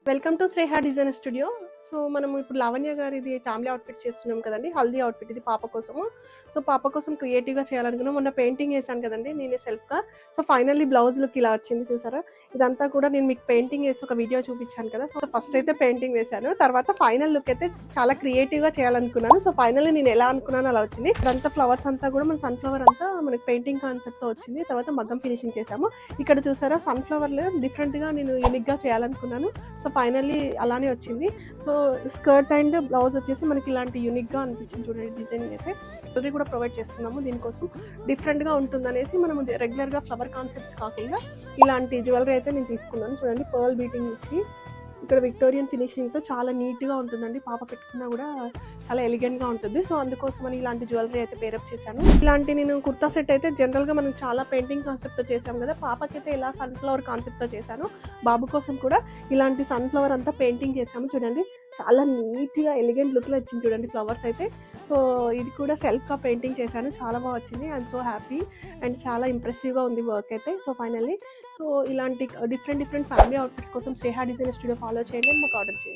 Welcome to Shreha design studio. So మనం ఇప్పుడు లావణ్య గారిది ఫ్యామిలీ అవుట్ఫిట్ చేస్తున్నాం కదండి, హల్దీ అవుట్ఫిట్ ఇది పాప కోసము. సో పాప కోసం క్రియేటివ్గా చేయాలనుకున్నాం. మొన్న పెయింటింగ్ వేసాను కదండి నేనే సెల్ఫ్గా. సో ఫైనల్లీ బ్లౌజ్ లుక్ ఇలా వచ్చింది చూసారా. ఇదంతా కూడా నేను మీకు పెయింటింగ్ వేసి ఒక వీడియో చూపించాను కదా. సో ఫస్ట్ అయితే పెయింటింగ్ వేసాను, తర్వాత ఫైనల్ లుక్ అయితే చాలా క్రియేటివ్గా చేయాలనుకున్నాను. సో ఫైనల్లీ నేను ఎలా అనుకున్నాను అలా వచ్చింది. ఇదంతా ఫ్లవర్స్ అంతా కూడా మన సన్ఫ్లవర్ అంతా మనకి పెయింటింగ్ కాన్సెప్ట్తో వచ్చింది. తర్వాత మగ్గం ఫినిషింగ్ చేసాము. ఇక్కడ చూసారా సన్ఫ్లవర్లో డిఫరెంట్గా నేను యూనిక్గా చేయాలనుకున్నాను. సో ఫైనల్లీ అలానే వచ్చింది. సో స్కర్ట్ అండ్ బ్లౌజ్ వచ్చేసి మనకి ఇలాంటి యూనిక్గా అనిపించింది చూడండి. డిజైన్ అయితే జ్యువెలరీ కూడా ప్రొవైడ్ చేస్తున్నాము. దీనికోసం డిఫరెంట్గా ఉంటుందనేసి మనము రెగ్యులర్గా ఫ్లవర్ కాన్సెప్ట్స్ కాకుండా ఇలాంటి జ్యువెలరీ అయితే నేను తీసుకున్నాను. చూడండి పర్ల్ బీటింగ్ ఇచ్చి ఇక్కడ విక్టోరియన్ ఫినిషింగ్తో చాలా నీట్గా ఉంటుందండి. పాప పెట్టుకున్నా కూడా చాలా ఎలిగెంట్గా ఉంటుంది. సో అందుకోసమని ఇలాంటి జ్యువెలరీ అయితే పేరప్ చేశాను. ఇలాంటి నేను కుర్తా సెట్ అయితే జనరల్గా మనం చాలా పెయింటింగ్ కాన్సెప్ట్తో చేసాం కదా. పాపకైతే ఇలా సన్ఫ్లవర్ కాన్సెప్ట్తో చేశాను. బాబు కోసం కూడా ఇలాంటి సన్ఫ్లవర్ అంతా పెయింటింగ్ చేసాము. చూడండి చాలా నీట్గా ఎలిగెంట్ లుక్లో వచ్చింది చూడండి ఫ్లవర్స్ అయితే. సో ఇది కూడా సెల్ఫ్గా పెయింటింగ్ చేశాను, చాలా బాగా వచ్చింది. ఐఎమ్ సో హ్యాపీ అండ్ చాలా ఇంప్రెసివ్గా ఉంది వర్క్ అయితే. సో ఫైనల్లీ సో ఇలాంటి డిఫరెంట్ ఫ్యామిలీ అవుట్ఫిట్స్ కోసం శ్రేహ డిజైన్ స్టూడియో ఫాలో చేయండి, మాకు ఆర్డర్ చేయండి.